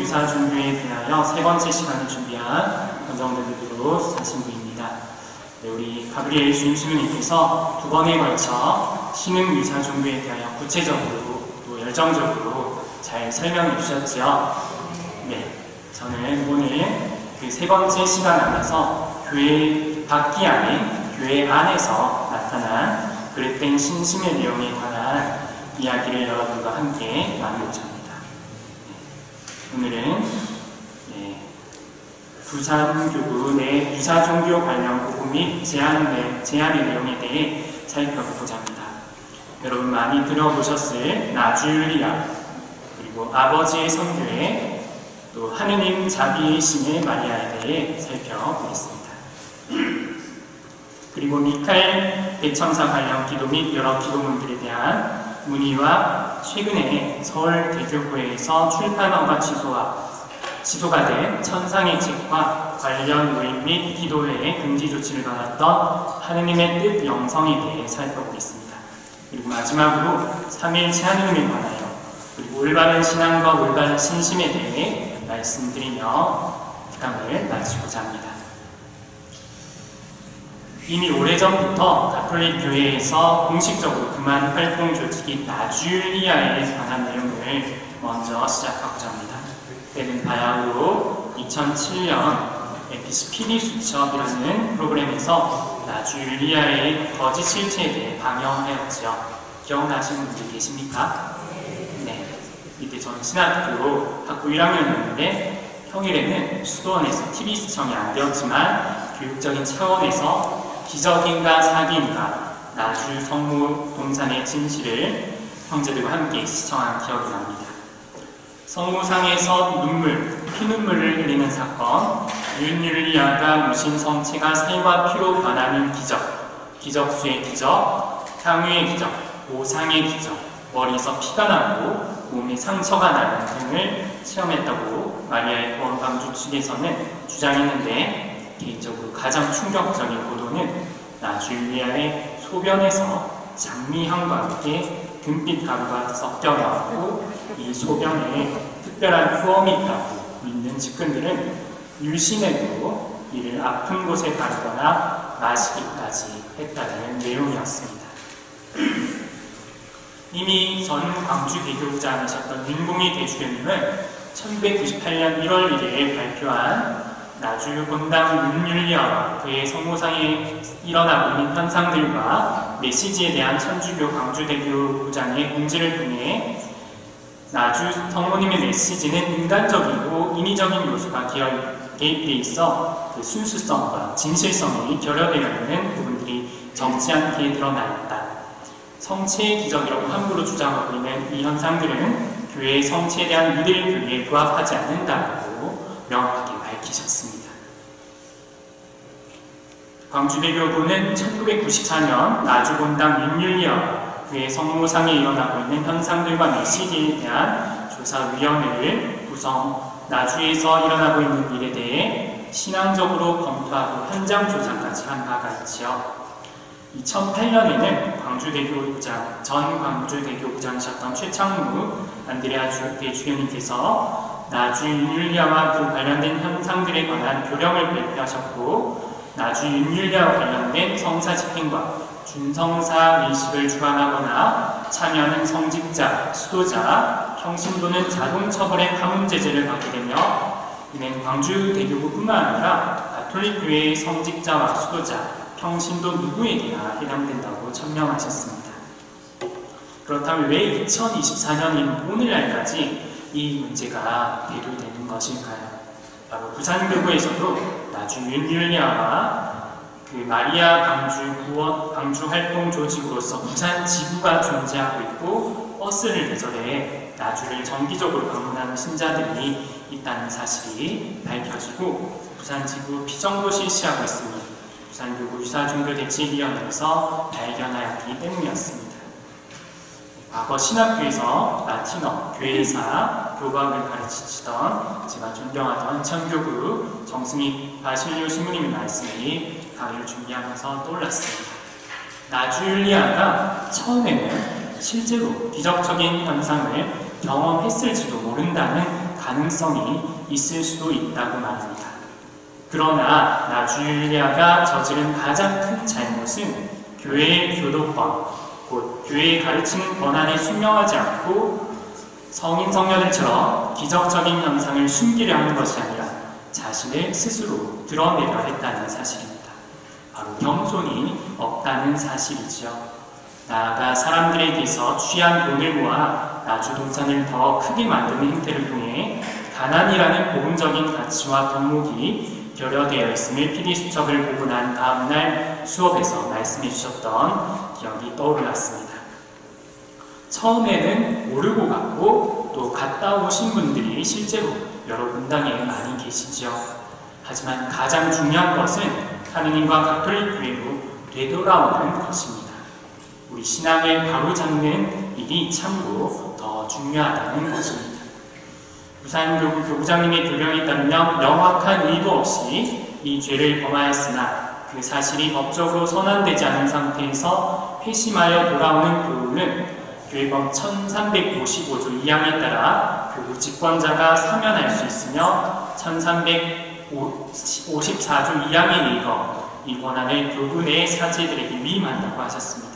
유사 종교에 대하여 세 번째 시간을 준비한 권정대교로 수사신부입니다. 네, 우리 가브리엘 주임신부님께서 두 번에 걸쳐 신흥 유사 종교에 대하여 구체적으로 또 열정적으로 잘 설명해 주셨지요. 네, 저는 오늘 그 세 번째 시간 안에서 교회 밖이 아닌 교회 안에서 나타난 그릇된 신심의 내용에 관한 이야기를 여러분과 함께 나누고자 합니다. 오늘은 부산교구 내 유사종교 관련 복음 및 제안의 내용에 대해 살펴보고자 합니다. 여러분 많이 들어보셨을 나주율리아, 그리고 아버지의 선교회, 또 하느님 자비이심의 마리아에 대해 살펴보겠습니다. 그리고 미카엘 대천사 관련 기도 및 여러 기도문들에 대한 문의와 최근에 서울대교구에서 출판원과 취소가 된 천상의 책과 관련 모임 및 기도회의 금지 조치를 받았던 하느님의 뜻 영성에 대해 살펴보겠습니다. 그리고 마지막으로 삼일체 하느님에 관하여 그리고 올바른 신앙과 올바른 신심에 대해 말씀드리며 강을 마치고자 합니다. 이미 오래전부터 가톨릭 교회에서 공식적으로 그만 활동 조직인 나주율리아에 관한 내용을 먼저 시작하고자 합니다. 때는 바야흐로 2007년 에피스피디 수첩이라는 프로그램에서 나주율리아의 거짓 실체에 대해 방영하였지요. 기억나시는 분들 계십니까? 네. 이때 저는 신학교 학부 1학년이었는데 평일에는 수도원에서 TV 시청이 안 되었지만 교육적인 차원에서 기적인가 사기인가 나주 성모 동산의 진실을 형제들과 함께 시청한 기억이 납니다. 성모상에서 피눈물을 흘리는 사건, 윤율리아가 무신 성체가 살과 피로 변하는 기적, 기적수의 기적, 향유의 기적, 오상의 기적, 머리에서 피가 나고 몸에 상처가 나는 등을 체험했다고 마리아의 보험 방주 측에서는 주장했는데, 개인적으로 가장 충격적인 보도는 나주율리아의 소변에서 장미향과 함께 금빛 가루가 섞여 나왔고 이 소변에 특별한 후엄이 있다고 믿는 측근들은 유신해도 이를 아픈 곳에 바르거나 마시기까지 했다는 내용이었습니다. 이미 전 광주대교구장이셨던 윤봉희 대주교님은 1998년 1월 1일에 발표한 나주 본당 윤율리아와 그의 성모상에 일어나고 있는 현상들과 메시지에 대한 천주교 광주대교구장의 공지를 통해 나주 성모님의 메시지는 인간적이고 인위적인 요소가 개입되어 있어 그 순수성과 진실성이 결여되어 있는 부분들이 적지 않게 드러나 있다. 성체의 기적이라고 함부로 주장하고 있는 이 현상들은 교회의 성체에 대한 유대 교리에 부합하지 않는다고 명확하게 밝히셨습니다. 광주대교구는 1994년 나주본당 윤율리아와 그의 성모상에 일어나고 있는 현상들과 메시지에 대한 조사위원회를 구성, 나주에서 일어나고 있는 일에 대해 신앙적으로 검토하고 현장 조사까지 한 바가 있지요. 2008년에는 전 광주대교구장이셨던 최창무 안드레아 대주교님께서 나주 윤율리아와 그 관련된 현상들에 관한 교령을 발표하셨고, 나주 윤율리아와 관련된 성사 집행과 준성사 의식을 주관하거나 참여하는 성직자, 수도자, 평신도는 자동처벌의 파문제재를 받게 되며, 이는 광주대교구뿐만 아니라 가톨릭교회의 성직자와 수도자, 평신도 누구에게나 해당된다고 천명하셨습니다. 그렇다면 왜 2024년인 오늘날까지 이 문제가 대두되는 것일까요? 바로 부산교구에서도 나주 윤율리아와 그 마리아 방주 활동 조직으로서 부산 지구가 존재하고 있고 버스를 대절해 나주를 정기적으로 방문하는 신자들이 있다는 사실이 밝혀지고 부산 지구 피정도 실시하고 있습니다. 부산교구 유사종교대책위원회에서 발견하였기 때문이었습니다. 과거 신학교에서 라틴어, 교회사, 교과학을 가르치시던 제가 존경하던 천교구 정승익 바실리오 신부님의 말씀이 강의를 준비하면서 떠올랐습니다. 나주율리아가 처음에는 실제로 기적적인 현상을 경험했을지도 모른다는 가능성이 있을 수도 있다고 말합니다. 그러나 나주율리아가 저지른 가장 큰 잘못은 교회의 교도권, 곧 교회의 가르치는 권한에 순명하지 않고 성인 성녀들처럼 기적적인 현상을 숨기려 하는 것이 아니라 자신을 스스로 드러내려 했다는 사실입니다. 바로 겸손이 없다는 사실이지요. 나아가 사람들에게서 취한 돈을 모아 나주동산을 더 크게 만드는 행태를 통해 가난이라는 복음적인 가치와 덕목이 결여되어 있음을 PD수첩을 보고 난 다음날 수업에서 말씀해 주셨던 기억이 떠올랐습니다. 처음에는 모르고 갔고 또 갔다 오신 분들이 실제로 여러 분당에 많이 계시죠. 하지만 가장 중요한 것은 하느님과 가톨릭 교회로 되돌아오는 것입니다. 우리 신앙을 바로잡는 일이 참고 더 중요하다는 것입니다. 부산교구 교구장님의 교령에 따르면 명확한 의도 없이 이 죄를 범하였으나 그 사실이 법적으로 선언되지 않은 상태에서 회심하여 돌아오는 교우는 교회법 1355조 2항에 따라 교구 직권자가 사면할 수 있으며 1354조 2항에 의거 이 권한을 교구 내 사제들에게 위임한다고 하셨습니다.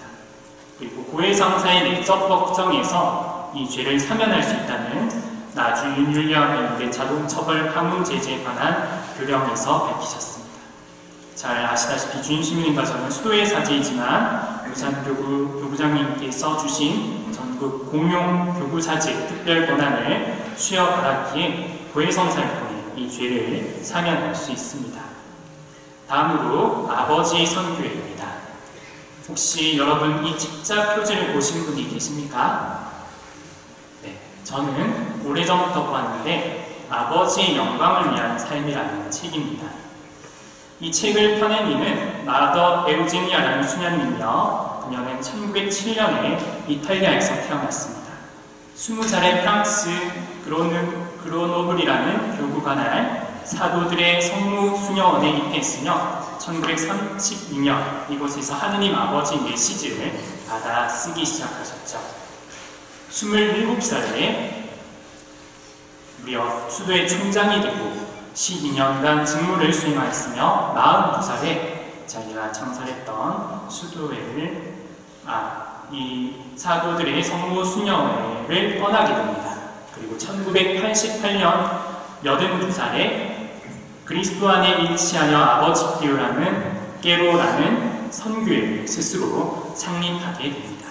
그리고 고해성사의 내적 법정에서 이 죄를 사면할 수 있다는 나주윤율리와 관련된 자동처벌 항문 제재에 관한 교령에서 밝히셨습니다. 잘 아시다시피 주임시민과 저는 수도의 사제이지만 부산교구장님께서 주신 전국 공용 교구사제 특별 권한을 수여받았기에 고해성사를 통해 이 죄를 사면할 수 있습니다. 다음으로 아버지의 선교회입니다. 혹시 여러분 이 책자 표지를 보신 분이 계십니까? 네, 저는 오래전부터 보았는데 아버지의 영광을 위한 삶이라는 책입니다. 이 책을 펴낸 이는 마더 에우제니아라는 수녀님이며 그녀는 1907년에 이탈리아에서 태어났습니다. 20살에 프랑스 그로노블이라는 교구 관할 사도들의 성무 수녀원에 입회했으며 1932년 이곳에서 하느님 아버지 메시지를 받아 쓰기 시작하셨죠. 27살에 무려 수도의 총장이 되고 12년간 직무를 수행하였으며 42살에 자기가 창설했던 이 사도들의 성무 수녀회를 떠나게 됩니다. 그리고 1988년 82살에 그리스도 안에 일치하여 아버지께로라는 선교회를 스스로 창립하게 됩니다.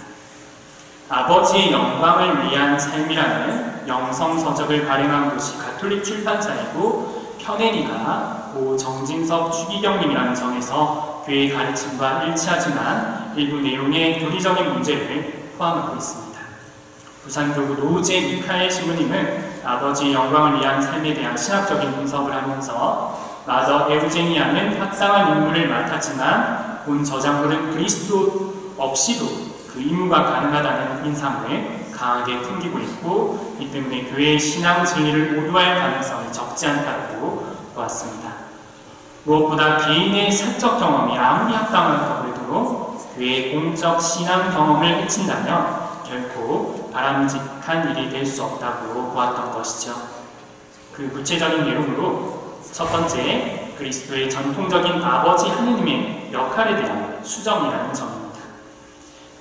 아버지의 영광을 위한 삶이라는 영성서적을 발행한 곳이 가톨릭 출판사이고 펴내니가 고 정진석 추기경님이라는 점에서 교회의 가르침과 일치하지만 일부 내용의 교리적인 문제를 포함하고 있습니다. 부산교구 노우재 미카엘 신부님은 아버지의 영광을 위한 삶에 대한 신학적인 분석을 하면서 마더 에우제니아는 합당한 임무를 맡았지만 본 저작물은 그리스도 없이도 그 임무가 가능하다는 인상을 강하게 풍기고 있고 이 때문에 교회의 신앙 진리를 오도할 가능성이 적지 않다고 보았습니다. 무엇보다 개인의 사적 경험이 아무리 합당하다고 해도 교회의 공적 신앙 경험을 해친다면 결코 바람직한 일이 될 수 없다고 보았던 것이죠. 그 구체적인 내용으로 첫 번째, 그리스도의 전통적인 아버지 하느님의 역할에 대한 수정이라는 점입니다.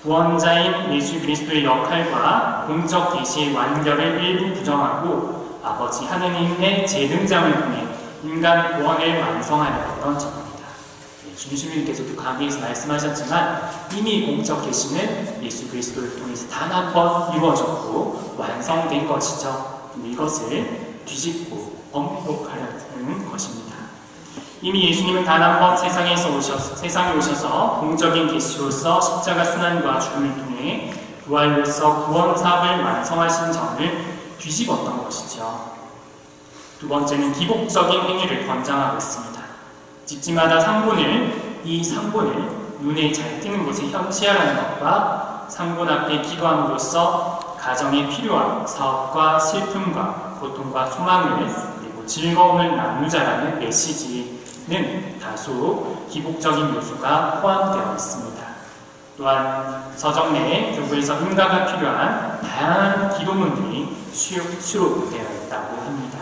구원자인 예수 그리스도의 역할과 공적 계시의 완결을 일부 부정하고 아버지 하느님의 재등장을 통해 인간 구원을 완성하려던 점입니다. 주님께서도 강의에서 말씀하셨지만 이미 공적 계시는 예수 그리스도를 통해서 단 한 번 이루어졌고 완성된 것이죠. 이것을 뒤집고 번복하려는 것입니다. 이미 예수님은 단 한 번 세상에 오셔서 공적인 계시로서 십자가 순환과 죽음을 통해 부활로서 구원 사업을 완성하신 점을 뒤집었던 것이죠. 두 번째는 기복적인 행위를 권장하고 있습니다. 집집마다 이 상본을 눈에 잘 띄는 곳에 현시하라는 것과 상본 앞에 기도함으로써 가정의 필요와 사업과 슬픔과 고통과 소망을 그리고 즐거움을 나누자라는 메시지는 다소 기복적인 요소가 포함되어 있습니다. 또한 서적 내에 교구에서 응가가 필요한 다양한 기도문들이 수록되어 있다고 합니다.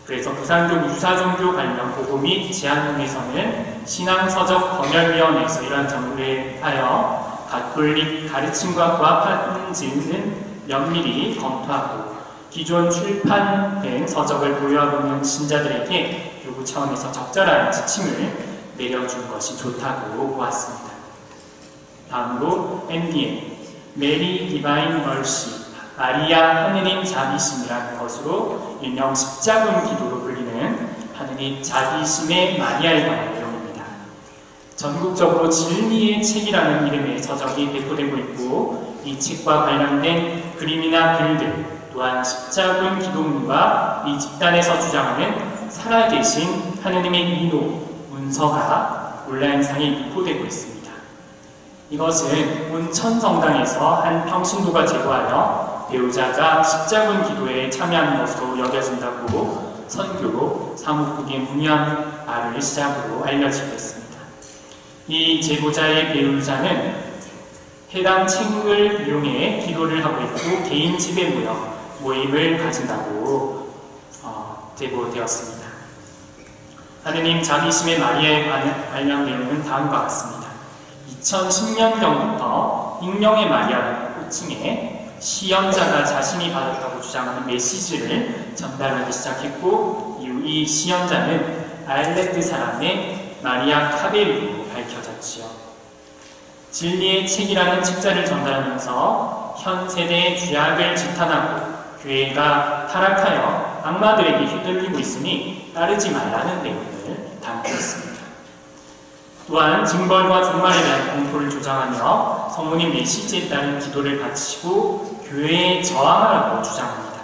그래서 부산교 유사종교 관련 보고 및 제안문에서는 신앙서적 검열위원회에서 이러한 연구에 하여 가톨릭 가르침과 부합하는지는 면밀히 검토하고 기존 출판된 서적을 보유하고 있는 신자들에게 교구 차원에서 적절한 지침을 내려준 것이 좋다고 보았습니다. 다음으로 MDM, 메리 디바인 멀시, 마리아 하느님 자비심이라는 것으로 일명 십자군 기도로 불리는 하느님 자비심의 마리아에 관한 내용입니다. 전국적으로 진리의 책이라는 이름의 서적이 배포되고 있고 이 책과 관련된 그림이나 글들 또한 십자군 기도문과 이 집단에서 주장하는 살아계신 하느님의 인호, 문서가 온라인상에 유포되고 있습니다. 이것은 온천성당에서 한 평신도가 제보하여 배우자가 십자군 기도에 참여하는 것으로 여겨진다고 선교 사무국에 문의한 바를 시작으로 알려지고 있습니다. 이 제보자의 배우자는 해당 책을 이용해 기도를 하고 있고 개인 집에 모임을 가진다고 제보되었습니다. 하느님 자비심의 마리아에 관련 내용은 다음과 같습니다. 2010년경부터 익명의 마리아라는 호칭에 시연자가 자신이 받았다고 주장하는 메시지를 전달하기 시작했고 이후 이 시연자는 아일랜드 사람의 마리아 카베리로 밝혀졌지요. 진리의 책이라는 책자를 전달하면서 현 세대의 죄악을 지탄하고 교회가 타락하여 악마들에게 휘둘리고 있으니 따르지 말라는 내용을 담고 있습니다. 또한 징벌과 종말에 대한 공포를 조장하며 성모님 메시지에 따른 기도를 바치고 교회에 저항하라고 주장합니다.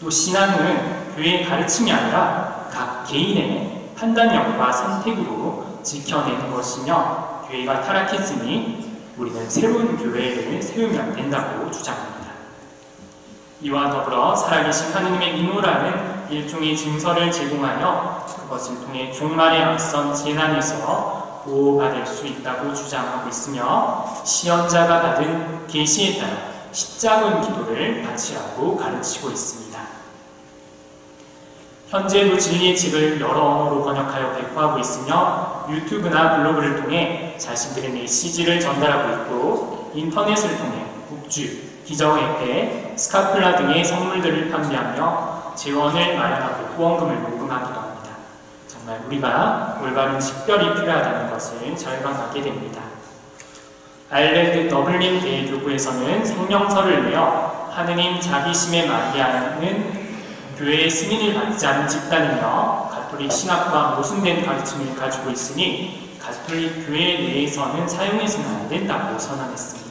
또 신앙은 교회의 가르침이 아니라 각 개인의 판단력과 선택으로 지켜내는 것이며 교회가 타락했으니 우리는 새로운 교회를 세우면 된다고 주장합니다. 이와 더불어 살아계신 하느님의 인호라는 일종의 증서를 제공하여 그것을 통해 종말에 앞선 재난에서 보호받을 수 있다고 주장하고 있으며 시연자가 받은 계시에 따라 십자군 기도를 바치라고 가르치고 있습니다. 현재도 진리의 책을 여러 언어로 번역하여 배포하고 있으며 유튜브나 블로그를 통해 자신들의 메시지를 전달하고 있고 인터넷을 통해 국주, 기저회패, 스카플라 등의 선물들을 판매하며 재원을 마련하고 후원금을 모금하기도 합니다. 정말 우리가 올바른 식별이 필요하다는 것을 절감하게 됩니다. 아일랜드 더블린 대교구에서는 성명서를 내어 하느님 자비심의 마리아는 교회의 승인을 받지 않은 집단이며 가톨릭 신학과 모순된 가르침을 가지고 있으니 가톨릭 교회 내에서는 사용해서는 안 된다고 선언했습니다.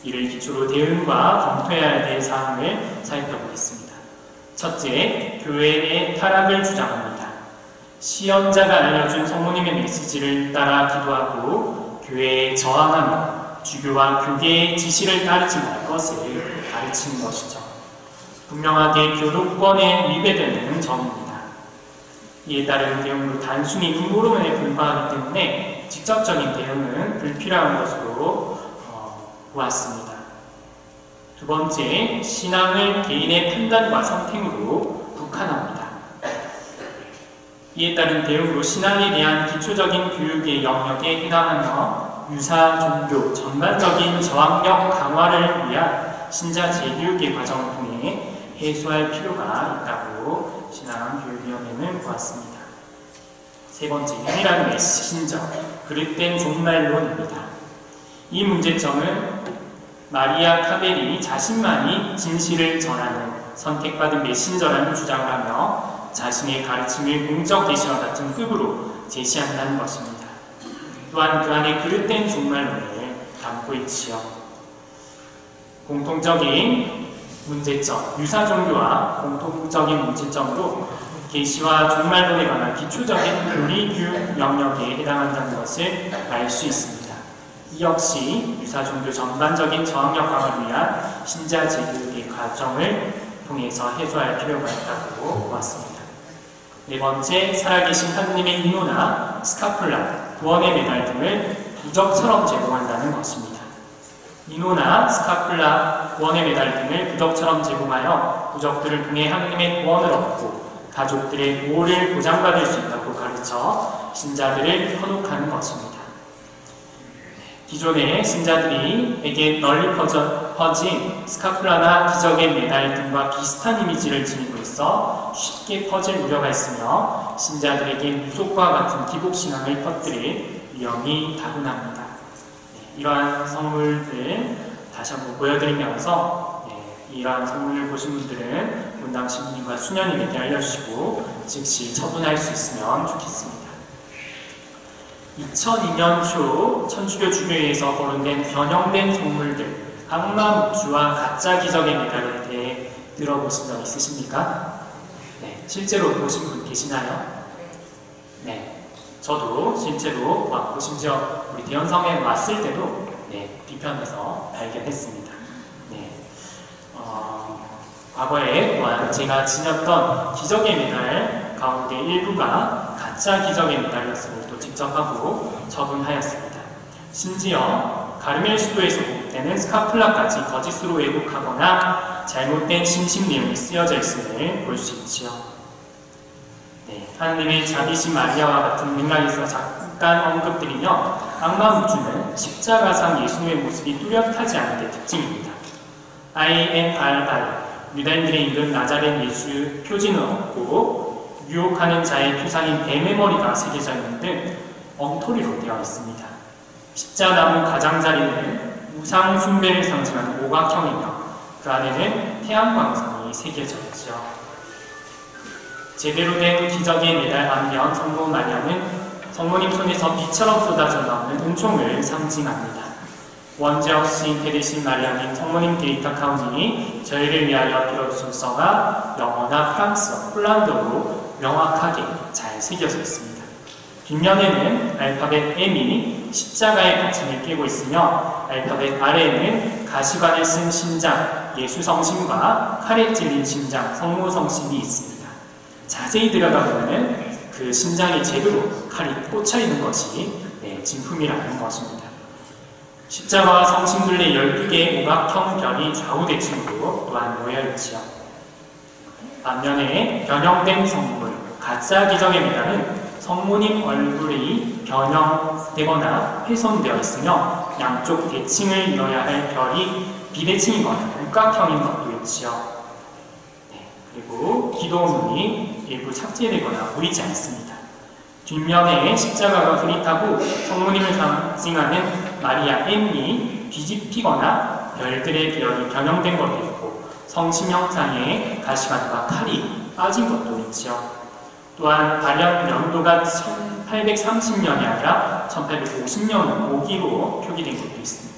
이를 기초로 대응과 검토해야 될 사항을 살펴보겠습니다. 첫째, 교회의 타락을 주장합니다. 시연자가 알려준 성모님의 메시지를 따라 기도하고 교회에 저항하며 주교와 교계의 지시를 따르지 말 것을 가르치는 것이죠. 분명하게 교도권에 위배되는 점입니다. 이에 따른 대응으로 단순히 음모론에 불과하기 때문에 직접적인 대응은 불필요한 것으로 보았습니다. 두 번째, 신앙을 개인의 판단과 선택으로 국한합니다. 이에 따른 대응으로 신앙에 대한 기초적인 교육의 영역에 해당하며 유사 종교 전반적인 저항력 강화를 위한 신자 재교육의 과정을 통해 해소할 필요가 있다고 신앙교육위원회는 보았습니다. 세 번째, 유일한 메신저, 그릇된 종말론입니다. 이 문제점은 마리아 카벨이 자신만이 진실을 전하는 선택받은 메신저라는 주장을 하며 자신의 가르침을 공적 계시와 같은 급으로 제시한다는 것입니다. 또한 그 안에 그릇된 종말론을 담고 있지요. 공통적인 문제점, 유사 종교와 공통적인 문제점으로 계시와 종말론에 관한 기초적인 교리교육 영역에 해당한다는 것을 알 수 있습니다. 이 역시 유사 종교 전반적인 저항력 강화를 위한 신자 재교육의 과정을 통해서 해소할 필요가 있다고 보았습니다. 네 번째, 살아계신 하느님의 인호나 스카플라, 구원의 메달 등을 부적처럼 제공한다는 것입니다. 니노나 스카플라, 구원의 메달 등을 부적처럼 제공하여 부적들을 통해 하느님의 구원을 얻고 가족들의 보호를 보장받을 수 있다고 가르쳐 신자들을 현혹하는 것입니다. 기존의 신자들에게 널리 퍼진 스카플라나 기적의 메달 등과 비슷한 이미지를 지니고 있어 쉽게 퍼질 우려가 있으며 신자들에게 무속과 같은 기복신앙을 퍼뜨릴 위험이 다분합니다. 이러한 선물들 다시 한번 보여드리면서 이러한 선물을 보신 분들은 본당 신부님과 수녀님에게 알려주시고 즉시 처분할 수 있으면 좋겠습니다. 2002년 초 천주교 주교회에서 거론된 변형된 선물들, 악마 묵주와 가짜 기적의 메달에 대해 들어보신 적 있으십니까? 네, 실제로 보신 분 계시나요? 네, 저도 실제로 보았고 심지어 우리 대연성에 왔을 때도 뒤편에서 발견했습니다. 과거에 또한 제가 지녔던 기적의 메달 가운데 일부가 가짜 기적의 메달이었음을 또 직접 하고 처분하였습니다. 심지어 가르멜 수도에서 보급되는 스카플라까지 거짓으로 왜곡하거나 잘못된 신심 내용이 쓰여져 있음을 볼 수 있지요. 하느님의 자비신 마리아와 같은 맥락에서 잠깐 언급드리며 악마 묵주는 십자가상 예수님의 모습이 뚜렷하지 않은 게 특징입니다. INRI 유다인들의 이름 나자렛 예수 표지는 없고 유혹하는 자의 표상인 뱀의 머리가 새겨져 있는 등 엉터리로 되어 있습니다. 십자나무 가장자리는 우상 숭배를 상징하는 오각형이며 그 안에는 태양광선이 새겨져 있죠. 제대로 된 기적의 메달 앞면 성모 마리아는 성모님 손에서 비처럼 쏟아져 나오는 은총을 상징합니다. 원죄 없이 대대신 마리아님 성모님 데이터카운이 저희를 위하여 빌어주소서가 영어나 프랑스어, 폴란드어로 명확하게 잘 새겨져 있습니다. 뒷면에는 알파벳 M이 십자가의 받침을 끼고 있으며 알파벳 아래에는 가시관을 쓴 심장, 예수 성심과 칼에 찔린 심장, 성모 성심이 있습니다. 자세히 들여다보면 그 심장에 제대로 칼이 꽂혀 있는 것이 진품이라는 것입니다. 십자가와 성심둘레 12개의 오각형 별이 좌우대칭으로 또한 놓여있지요. 반면에 변형된 성물, 가짜 기적의 메달은 성모님 얼굴이 변형되거나 훼손되어 있으며 양쪽 대칭을 이뤄야 할 별이 비대칭이거나 육각형인 것도 있지요. 그리고 기도문이 일부 삭제되거나 보이지 않습니다. 뒷면에 십자가가 흐릿하고 성모님을 상징하는 마리아 M이 뒤집히거나 별들의 별이 변형된 것도 있고 성심 형상의 가시관과 칼이 빠진 것도 있죠. 또한 발현 연도가 1830년이 아니라 1850년 5기로 표기된 것도 있습니다.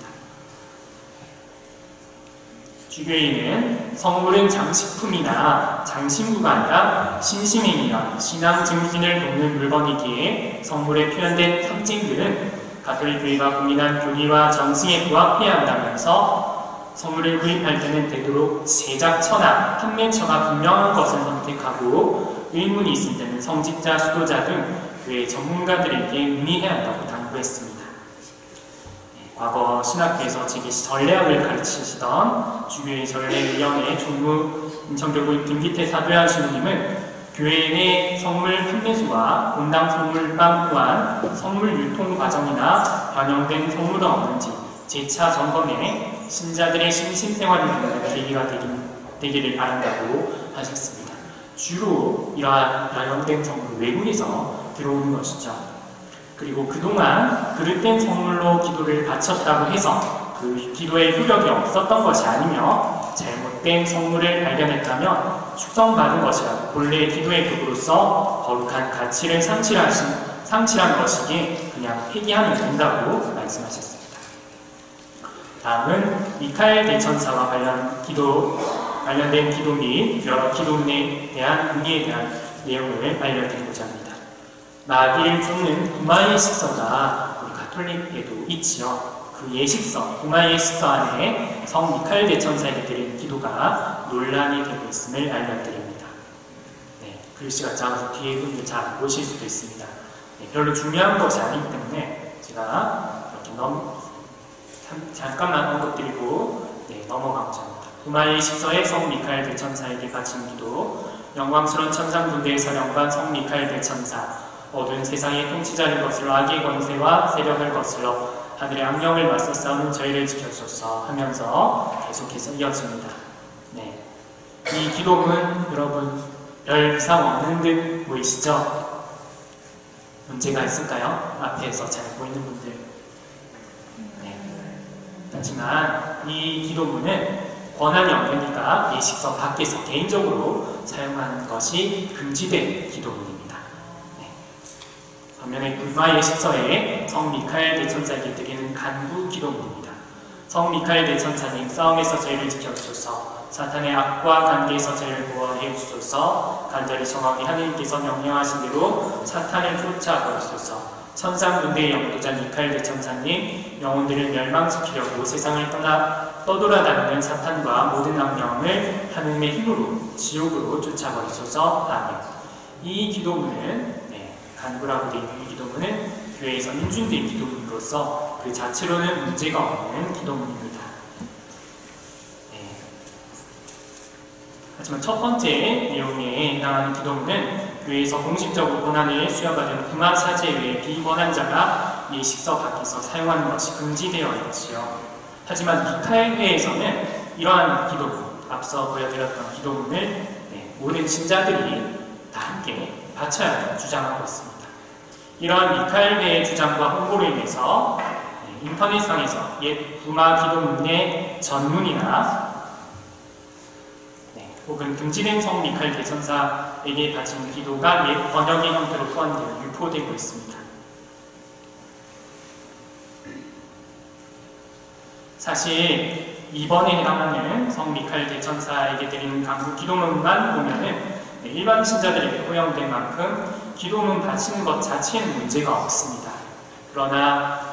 주교회는 성물은 장식품이나 장신구가 아니라 신심행위나 신앙 증진을 돕는 물건이기에 성물에 표현된 상징들은 가톨릭 교회가 고민한 교리와 정승에 부합해야 한다면서 성물을 구입할 때는 되도록 제작처나 판매처가 분명한 것을 선택하고 의문이 있을 때는 성직자, 수도자 등 교회 전문가들에게 문의해야 한다고 당부했습니다. 과거 신학교에서 제게 전례학을 가르치시던 주교회 전례위원회 종무 인천교구 김기태 사도양 신부님은 교회 내 성물 판매소와 본당 성물방 또한 성물 유통 과정이나 변형된 성물은 없는지 재차 점검해 신자들의 심신생활을 돕는 계기가 되기를 바란다고 하셨습니다. 주로 이러한 변형된 성물은 외국에서 들어오는 것이죠. 그리고 그동안 그릇된 성물로 기도를 바쳤다고 해서 그 기도의 효력이 없었던 것이 아니며 잘못된 성물을 발견했다면 축성받은 것이라도 본래의 기도의 도구로서 거룩한 가치를 상실한 것이기에 그냥 폐기하면 된다고 말씀하셨습니다. 다음은 미카엘 대천사와 관련된 기도 및 여러 기도문에 대한 의미에 대한 내용을 알려드리고자 합니다. 마귀를 쫓는 구마의 예식서가 우리 가톨릭에도 있지요. 그 예식서, 구마의 예식서 안에 성 미카엘 대천사에게 드린 기도가 논란이 되고 있음을 알려드립니다. 글씨가 작아서 뒤에 분들 잘 안 보실 수도 있습니다. 별로 중요한 것이 아니기 때문에 제가 이렇게 잠깐만 언급드리고 넘어가고자 합니다. 구마의 식서에 성 미카엘 대천사에게 바친 기도. 영광스러운 천상군대의 사령관 성 미카엘 대천사, 어두운 세상의 통치자를 거슬러 악의 권세와 세력을 거슬러 하늘의 악령을 맞서 싸우는 저희를 지켜주소서 하면서 계속해서 이어집니다. 이 기도문 여러분 별 이상 없는 듯 보이시죠? 문제가 있을까요? 앞에서 잘 보이는 분들. 하지만 이 기도문은 권한이 없으니까 예식서 밖에서 개인적으로 사용하는 것이 금지된 기도문입니다. 반면에 구마 예식서에 성 미카엘 대천사에게 드리는 간구 기도문입니다. 성 미카엘 대천사님, 싸움에서 저희를 지켜주소서. 사탄의 악과 관계에서 저희를 보호해 주소서. 간절히 청하오니 하나님께서 명령하신 대로 사탄을 쫓아버리소서. 천상군대의 영도자 미카엘 대천사님, 영혼들을 멸망시키려고 세상을 떠돌아다니는 사탄과 모든 악령을 하느님의 힘으로 지옥으로 쫓아버리소서. 아멘. 이 기도문은 간구라고 되어 있는 이 기도문은 교회에서 인준된 기도문으로서 그 자체로는 문제가 없는 기도문입니다. 하지만 첫 번째 내용에 해당하는 기도문은 교회에서 공식적으로 권한을 수여받은 구마 사제 외에 비권한 자가 예식서 밖에서 사용하는 것이 금지되어 있지요. 하지만 미카엘 회에서는 이러한 기도문, 앞서 보여드렸던 기도문을 모든 신자들이 다 함께 바쳐야 한다고 주장하고 있습니다. 이러한 미카엘 회의 주장과 홍보로 인해서 인터넷상에서 옛 구마 기도문의 전문이나 혹은 금지된 성 미카엘 대천사에게 바친 기도가 옛 번역의 형태로 포함되어 유포되고 있습니다. 사실 이번에 해당하는 성 미카엘 대천사에게 드리는 간구 기도문만 보면은 일반 신자들에게 허용된 만큼 기도문 바치는 것 자체는 문제가 없습니다. 그러나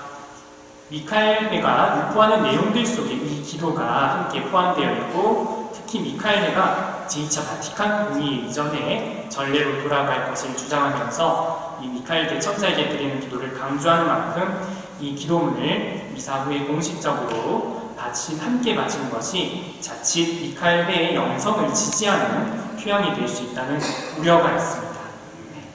미카엘 회가 유포하는 내용들 속에 이 기도가 함께 포함되어 있고, 특히 미카엘 회가 제2차 바티칸 공의 이전에 전례로 돌아갈 것을 주장하면서 이 미카엘 대천사에게 드리는 기도를 강조하는 만큼 이 기도문을 미사 후에 공식적으로 함께 바치는 것이 자칫 미카엘 회의 영성을 지지하는 표현이 될 수 있다는 우려가 있습니다.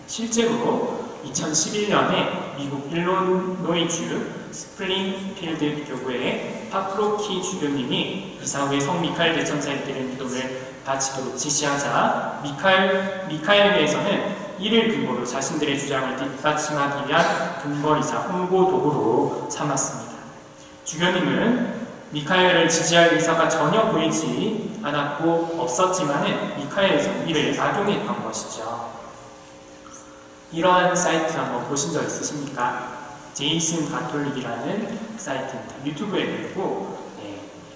실제로 2011년에 미국 일리노이주 스프링필드 교구의 파프로키 주교님이 미사 후에 성 미카엘 대천사에게 드리는 기도를 바치도록 지시하자 미카엘 회에서는 이를 근거로 자신들의 주장을 뒷받침하기 위한 근거이자 홍보 도구로 삼았습니다. 주교님은 미카엘을 지지할 의사가 전혀 보이지 않았고 없었지만은 미카엘에서는 이를 악용했던 것이죠. 이러한 사이트 한번 보신 적 있으십니까? 제이슨 가톨릭이라는 사이트입니다. 유튜브에도 있고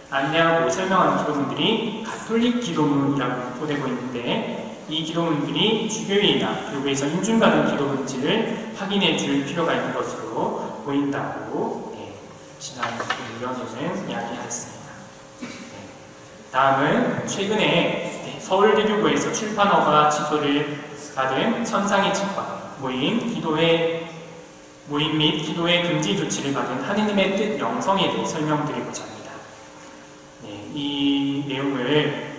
안내하고 설명하는 기도문들이 가톨릭 기도문이라고 유포되고 있는데, 이 기도문들이 주교회나 교회에서 인준받은 기도문지를 확인해 줄 필요가 있는 것으로 보인다고 신앙위원회는 이야기했습니다. 다음은 최근에 서울대교구에서 출판허가 취소를 받은 천상의 책과 모임 및 기도회 금지 조치를 받은 하느님의 뜻 영성에 대해 설명드리고자 합니다. 이 내용을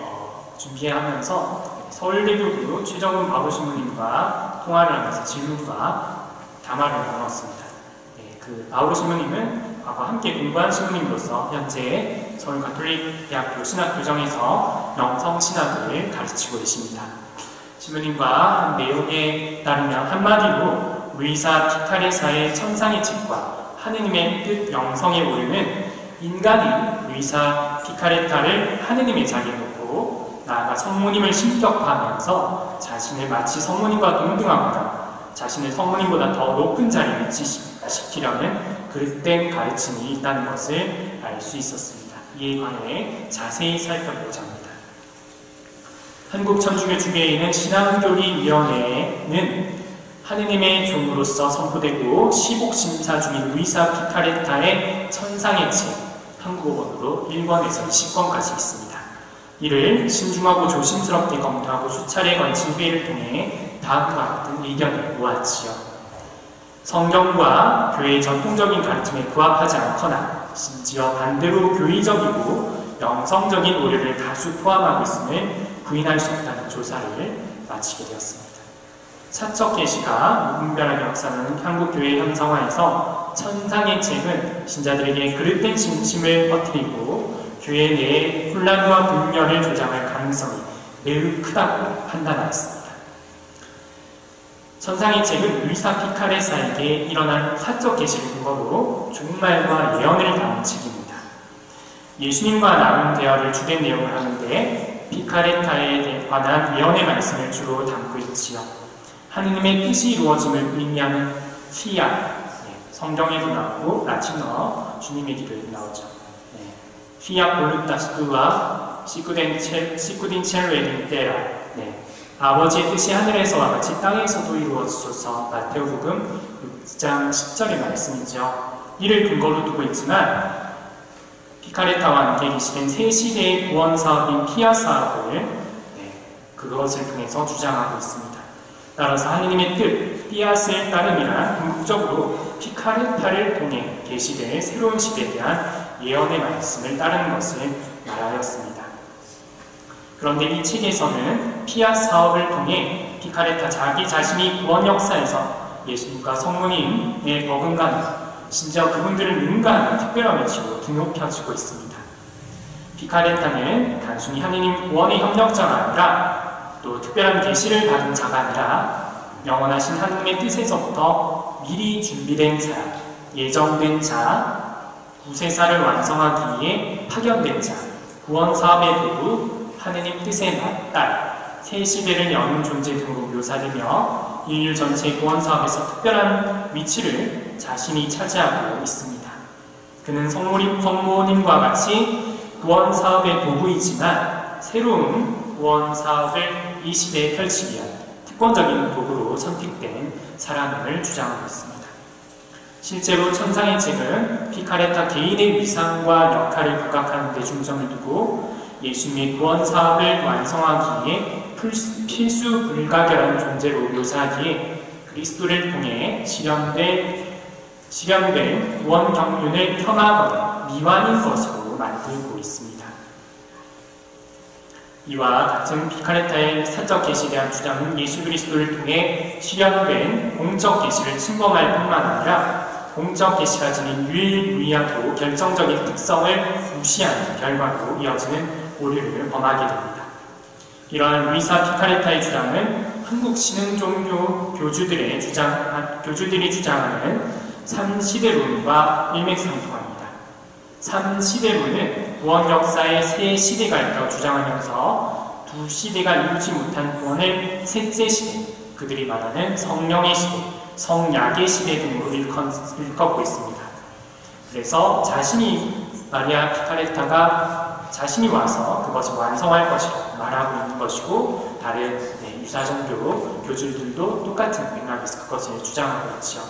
준비하면서 서울대교구 최정훈 바오신부님과 통화를 하면서 질문과 담화를 나눴습니다. 그 바오 신부님은 과거 함께 공부한 신부님으로서 현재 서울가톨릭대학교 신학교정에서 영성신학을 가르치고 계십니다. 신부님과 내용에 따르면 한마디로 루이사 피카레사의 천상의 책과 하느님의 뜻 영성에 오르는 인간이 루이사 피카레타를 하느님의 자리에 놓고 나아가 성모님을 신격화하면서 자신을 마치 성모님과 동등하거나 자신을 성모님보다 더 높은 자리에 위치시키려는 그릇된 가르침이 있다는 것을 알 수 있었습니다. 이에 관해 자세히 살펴보자 합니다. 한국천주교 주교회는 신앙교리위원회는 하느님의 종으로서 선포되고 시복심사 중인 루이사 피카레타의 천상의 책, 한국어본으로 1권에서 20권까지 있습니다. 이를 신중하고 조심스럽게 검토하고 수차례 거친 회의를 통해 다음과 같은 의견을 모았지요. 성경과 교회의 전통적인 가르침에 부합하지 않거나 심지어 반대로 교의적이고 영성적인 오류를 다수 포함하고 있음을 부인할 수 없다는 조사를 마치게 되었습니다. 사적 계시가 무분별하게 역사하는 한국교회 형성화에서 천상의 책은 신자들에게 그릇된 신심을 퍼뜨리고 교회 내의 혼란과 분열을 조장할 가능성이 매우 크다고 판단하였습니다. 천상의 책은 루이사 피카레타에게 일어난 사적 계시를 근거로 종말과 예언을 담은 책입니다. 예수님과 나눈 대화를 주된 내용을 하는데 피카레타에 관한 예언의 말씀을 주로 담고 있지요. 하느님의 뜻이 이루어짐을 의미하는 피아, 성경에도 나오고 라틴어 주님의 길을 나오죠. 피아 볼루타스 투아 시쿠딘 첼로 에딘테라. 아버지의 뜻이 하늘에서와 같이 땅에서도 이루어지소서. 마태복음 6장 10절의 말씀이죠. 이를 근거로 두고 있지만 피카레타와 함께 계시된 새 시대의 구원 사업인 피아 사업을 그것을 통해서 주장하고 있습니다. 따라서 하느님의 뜻, 피아스의 따름이란 궁극적으로 피카레타를 통해 계시될 새로운 시대에 대한 예언의 말씀을 따르는 것을 말하였습니다. 그런데 이 책에서는 피아 사업을 통해 피카레타 자기 자신이 구원 역사에서 예수님과 성모님의 버금가는 심지어 그분들을 능가하는 특별한 위치로 등높여지고 있습니다. 피카레타는 단순히 하느님 구원의 협력자가 아니라 또 특별한 계시를 받은 자가 아니라 영원하신 하느님의 뜻에서부터 미리 준비된 사람, 예정된 자, 구세사를 완성하기 위해 파견된 자, 구원 사업의 도구, 하느님 뜻에 맞달, 새 시대를 여는 존재 등으로 묘사되며 인류 전체의 구원 사업에서 특별한 위치를 자신이 차지하고 있습니다. 그는 성모님과 같이 구원 사업의 도구이지만 새로운 구원 사업을 이 시대에 펼치기 위한 특권적인 도구로 선택된 사람임을 주장하고 있습니다. 실제로 천상의 책은 피카레타 개인의 위상과 역할을 부각하는 데 중점을 두고 예수님의 구원 사업을 완성하기에 필수 불가결한 존재로 묘사하기에 그리스도를 통해 실현된 구원 경륜을 폄하하거나 미완인 것으로 만들고 있습니다. 이와 같은 피카레타의 사적 계시에 대한 주장은 예수 그리스도를 통해 실현된 공적 계시를 침범할 뿐만 아니라 공적 계시가 지닌 유일무이하고 결정적인 특성을 무시하는 결과로 이어지는 오류를 범하게 됩니다. 이러한 루이사 피카레타의 주장은 한국 신흥종교 교주들이 주장하는 3시대론과 일맥상통합니다. 3시대론은 구원 역사의 세 시대가 있다고 주장하면서 두 시대가 이루지 못한 구원을 셋째 시대, 그들이 말하는 성령의 시대, 성약의 시대 등으로 일컫고 있습니다. 그래서 마리아 피카레타가 자신이 와서 그것을 완성할 것이라고 말하고 있는 것이고 다른 유사종교 교주들도 똑같은 맥락에서 그것을 주장하고 있죠.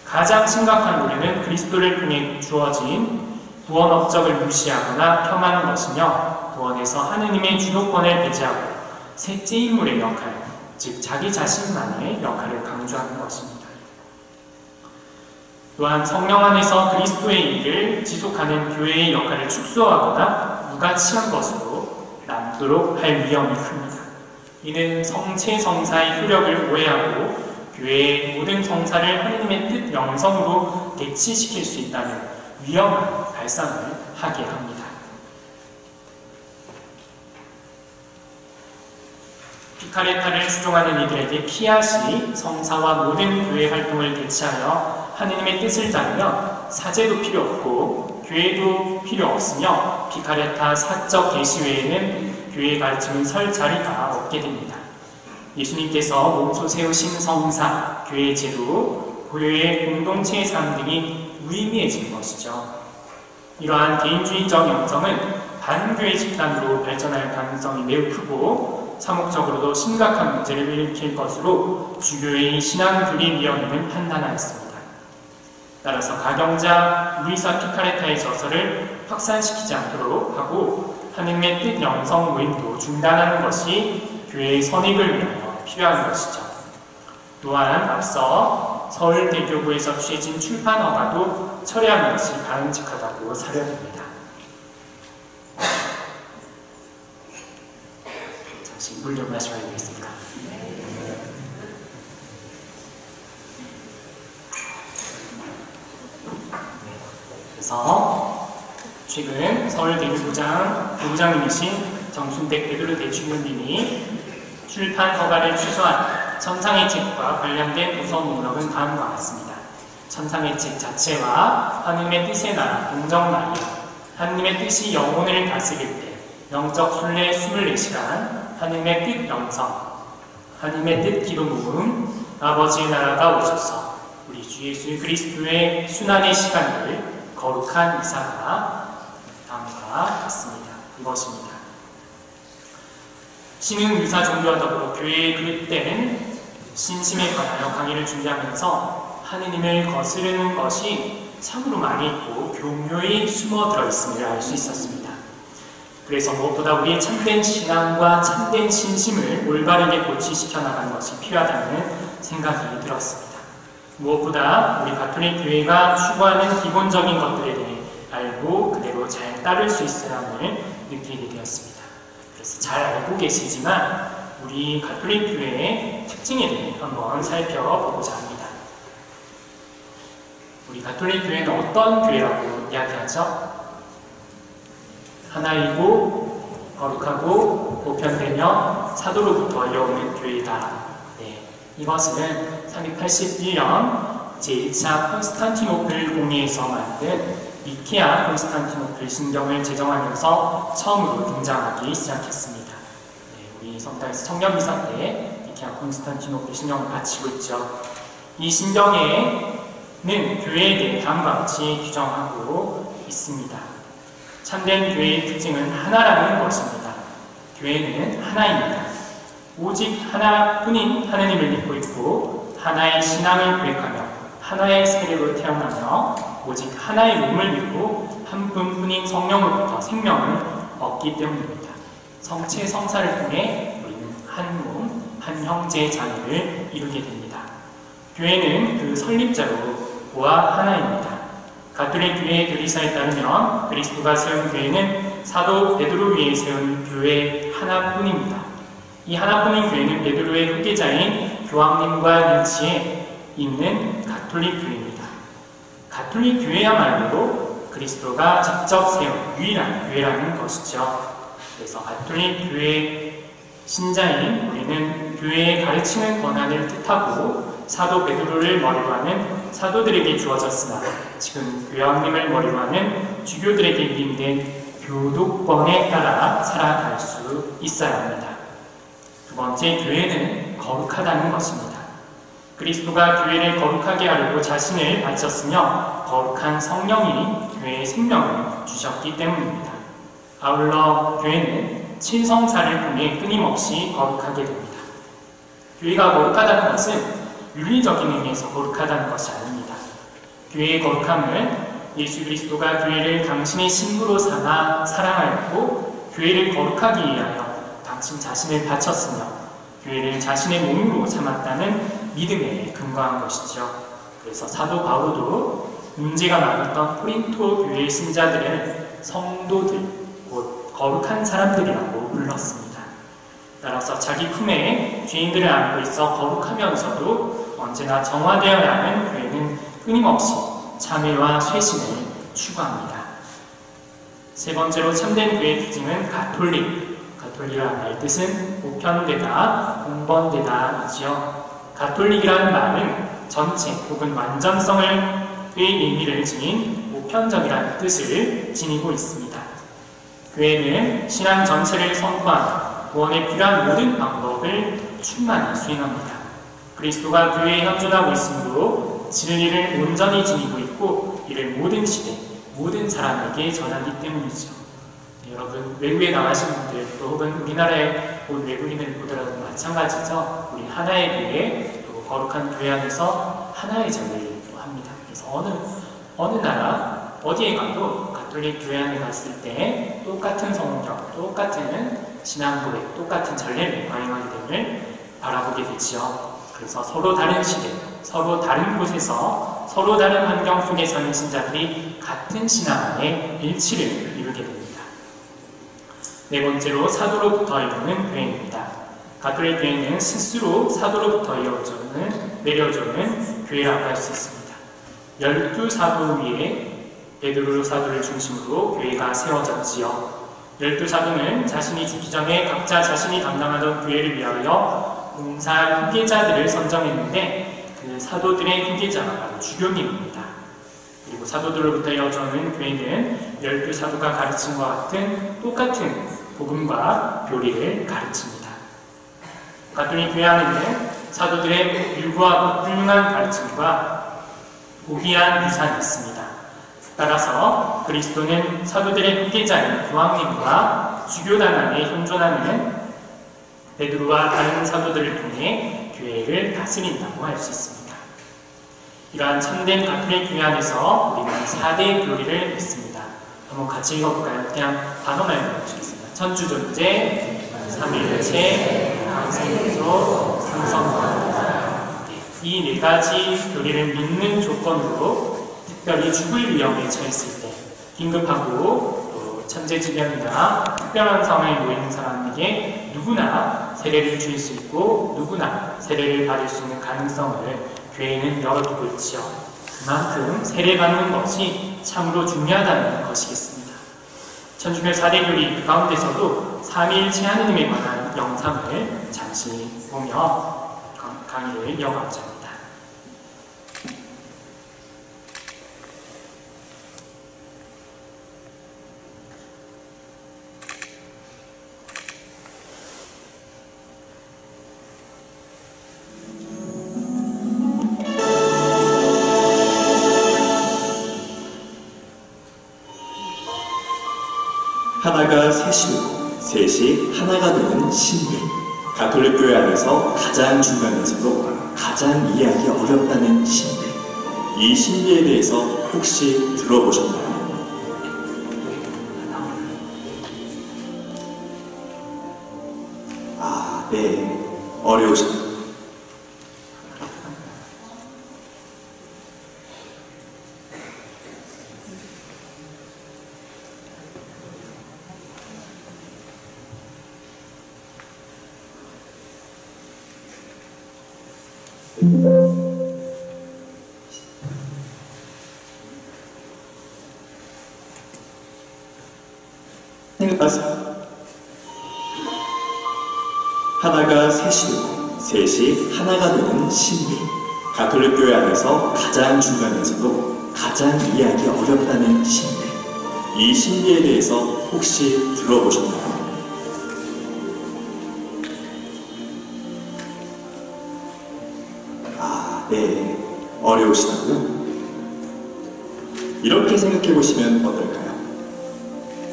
가장 심각한 오류는 그리스도를 통해 주어진 구원 업적을 무시하거나 폄하하는 것이며 구원에서 하느님의 주도권을 배제하고 셋째 인물의 역할, 즉 자기 자신만의 역할을 강조하는 것입니다. 또한 성령 안에서 그리스도의 일을 지속하는 교회의 역할을 축소하거나 무가치한 것으로 남도록 할 위험이 큽니다. 이는 성체 성사의 효력을 오해하고 교회의 모든 성사를 하느님의 뜻 영성으로 대치시킬 수 있다는 위험한 발상을 하게 합니다. 피카레타를 추종하는 이들에게 피앗이 성사와 모든 교회 활동을 대체하여 하느님의 뜻을 따르면 사제도 필요 없고 교회도 필요 없으며 피카레타 사적 계시 외에는 교회의 가르침은 설 자리가 없게 됩니다. 예수님께서 몸소 세우신 성사, 교회의 제도, 교회의 공동체의 삶 등이 무의미해지는 것이죠. 이러한 개인주의적 영성은 반교회 집단으로 발전할 가능성이 매우 크고 사목적으로도 심각한 문제를 일으킬 것으로 주교회의 신앙교리위원회는 판단하였습니다. 따라서 가경자 루이사 피카레타의 저서를 확산시키지 않도록 하고 하느님의 뜻 영성 모임도 중단하는 것이 교회의 선익을 위하여 필요한 것이죠. 또한 앞서 서울대교구에서 취해진 출판 허가도 철회하는 것이 바람직하다고 사료됩니다. 잠시 물 좀 마시고 가겠습니다. 그래서 최근 서울대교부장님이신 정순택 베드로 대주교님이 출판 허가를 취소한 천상의 책과 관련된 우선 목록은 다음과 같습니다. 천상의 책 자체와 하느님의 뜻의 나라 동정마리아, 하느님의 뜻이 영혼을 다스릴 때, 영적 순례 24시간, 하느님의 뜻 영성, 하느님의 뜻 기도 모음, 아버지의 나라가 오소서, 우리 주 예수 그리스도의 순환의 시간을 거룩한 이사가 다음과 같습니다. 이것입니다. 신흥 의사 종교와 더불어 교회의 그릇된 신심에 관하여 강의를 준비하면서 하느님을 거스르는 것이 참으로 많이 있고 교묘히 숨어 들어있음을 알 수 있었습니다. 그래서 무엇보다 우리의 참된 신앙과 참된 신심을 올바르게 고취시켜 나가는 것이 필요하다는 생각이 들었습니다. 무엇보다 우리 가톨릭 교회가 추구하는 기본적인 것들에 대해 알고 그대로 잘 따를 수 있어야 함을 느끼게 되었습니다. 그래서 잘 알고 계시지만 우리 가톨릭 교회의 특징에 대해 한번 살펴보고자 합니다. 우리 가톨릭 교회는 어떤 교회라고 이야기하죠? 하나이고 거룩하고 보편되며 사도로부터 이어오는 교회다. 네, 이것은 381년 제1차 콘스탄티노플 공의에서 만든 니케아 콘스탄티노플 신경을 제정하면서 처음으로 등장하기 시작했습니다. 네, 우리 성당에서 청년미사 때 니케아 콘스탄티노플 신경을 바치고 있죠. 이 신경에는 교회에 대해 다음과 같이 규정하고 있습니다. 참된 교회의 특징은 하나라는 것입니다. 교회는 하나입니다. 오직 하나뿐인 하느님을 믿고 있고 하나의 신앙을 고백하며 하나의 세례로 태어나며 오직 하나의 몸을 믿고 한 분뿐인 성령으로부터 생명을 얻기 때문입니다. 성체 성사를 통해 우리는 한 몸, 한 형제의 자녀를 이루게 됩니다. 교회는 그 설립자로 보아 하나입니다. 가톨릭 교회의 교리사에 따르면 그리스도가 세운 교회는 사도 베드로 위에 세운 교회 하나뿐입니다. 이 하나뿐인 교회는 베드로의 후계자인 교황님과 일치해 있는 가톨릭 교회입니다. 가톨릭 교회야말로 그리스도가 직접 세운 유일한 교회라는 것이죠. 그래서 가톨릭 교회 신자인 우리는 교회에 가르치는 권한을 뜻하고 사도 베드로를 머리로 하는 사도들에게 주어졌으나 지금 교황님을 머리로 하는 주교들에게 위임된 교독권에 따라 살아갈 수 있어야 합니다. 두 번째, 교회는 거룩하다는 것입니다. 그리스도가 교회를 거룩하게 하려고 자신을 바쳤으며 거룩한 성령이 교회의 생명을 주셨기 때문입니다. 아울러 교회는 친성사를 통해 끊임없이 거룩하게 됩니다. 교회가 거룩하다는 것은 윤리적인 의미에서 거룩하다는 것이 아닙니다. 교회의 거룩함은 예수 그리스도가 교회를 당신의 신부로 삼아 사랑하였고 교회를 거룩하기 위하여 당신 자신을 바쳤으며 교회를 자신의 몸으로 삼았다는 믿음에 근거한 것이죠. 그래서 사도 바울도 문제가 많았던 코린토 교회의 신자들은 성도들, 곧 거룩한 사람들이라고 불렀습니다. 따라서 자기 품에 죄인들을 안고 있어 거룩하면서도 언제나 정화되어야 하는 교회는 끊임없이 참회와 쇄신을 추구합니다. 세 번째로 참된 교회의 특징은 가톨릭. 가톨릭이라는 말 뜻은 보편되다, 공번되다이지요. 가톨릭이라는 말은 전체 혹은 완전성의 의미를 지닌 보편적이라는 뜻을 지니고 있습니다. 교회는 신앙 전체를 선포하며 구원에 필요한 모든 방법을 충만히 수행합니다. 그리스도가 교회에 현존하고 있으므로 진리를 온전히 지니고 있고 이를 모든 시대, 모든 사람에게 전하기 때문이죠. 네, 여러분 외국에 나가신 분들 또 혹은 우리나라에 온 외국인을 보더라도 마찬가지죠. 우리 하나의 교회, 또 거룩한 교회 안에서 하나의 제물을 합니다. 그래서 어느 나라 어디에 가도 가톨릭 교회 안에 갔을 때 똑같은 성경, 똑같은 신앙 고백, 똑같은 전례를 과잉하게 됨을 바라보게 되지요. 그래서 서로 다른 시대, 서로 다른 곳에서 서로 다른 환경 속에 사는 신자들이 같은 신앙 안에 일치를 이루게 됩니다. 네 번째로 사도로부터 이루는 교회입니다. 가톨릭 교회는 스스로 사도로부터 내려주는 교회라고 할 수 있습니다. 12사도 위에 베드로 사도를 중심으로 교회가 세워졌지요. 12사도는 자신이 죽기 전에 각자 자신이 담당하던 교회를 위하여 봉사할 후계자들을 선정했는데 그 사도들의 후계자가 바로 주교님입니다. 그리고 사도들로부터 이어져오는 교회는 12사도가 가르친 것 같은 똑같은 복음과 교리를 가르칩니다. 가톨릭 교회 안에는 사도들의 율구하고 훌륭한 가르침과 고귀한 유산이 있습니다. 따라서 그리스도는 사도들의 후계자인 교황님과 주교단 안에 현존하는 베드로와 다른 사도들을 통해 교회를 다스린다고 할 수 있습니다. 이러한 참된 가톨릭 교회 안에서 우리는 4대 교리를 믿습니다. 한번 같이 읽어볼까요? 그냥 단어만 읽어보시겠습니다. 천주존재, 삼위일체, 항생소, 삼성과 이 네 가지 교리를 믿는 조건으로 특별히 죽을 위험에 처했을 때 긴급하고 또 천재지변이나 특별한 상황에 놓인 사람에게 누구나 세례를 주일 수 있고 누구나 세례를 받을 수 있는 가능성을 교회는 열어두고 있지요. 그만큼 세례받는 것이 참으로 중요하다는 것이겠습니다. 천주교 4대 교리 그 가운데서도 삼위일체 하느님에 관한 영상을 잠시 보며 강의를 이어가고자 합니다. 하나가 셋이고 셋이 하나가 되는 신비. 가톨릭 교회 안에서 가장 중요하면서도 가장 이해하기 어렵다는 신비. 이 신비에 대해서 혹시 들어보셨나요? 네. 어려우셨나요? 하나가 셋이고 셋이 하나가 되는 신비. 가톨릭 교회 안에서 가장 중요하면서도 가장 이해하기 어렵다는 신비. 이 신비에 대해서 혹시 들어보셨나요? 네. 어려우시다고요? 이렇게 생각해 보시면 어떨까요?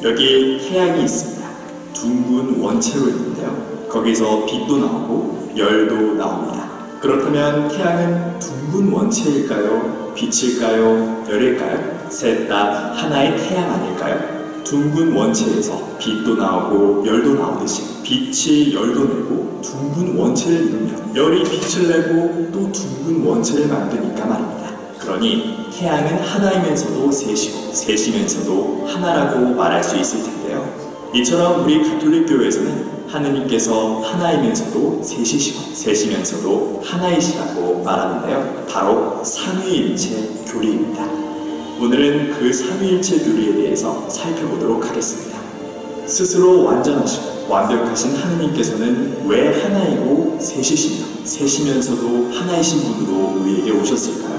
여기 태양이 있습니다. 둥근 원체로 있는데요. 거기서 빛도 나오고 열도 나옵니다. 그렇다면 태양은 둥근 원체일까요? 빛일까요? 열일까요? 셋 다 하나의 태양 아닐까요? 둥근 원체에서 빛도 나오고 열도 나오듯이 빛이 열도 내고 둥근 원체를 이루며 열이 빛을 내고 또 둥근 원체를 만드니까 말입니다. 그러니 태양은 하나이면서도 셋이고 셋이면서도 하나라고 말할 수 있을 텐데요. 이처럼 우리 가톨릭 교회에서는 하느님께서 하나이면서도 셋이시고 셋이면서도 하나이시라고 말하는데요. 바로 삼위일체 교리입니다. 오늘은 그 삼위일체 교리에 대해서 살펴보도록 하겠습니다. 스스로 완전하시고 완벽하신 하느님께서는 왜 하나이고 셋이시며 셋이면서도 하나이신 분으로 우리에게 오셨을까요?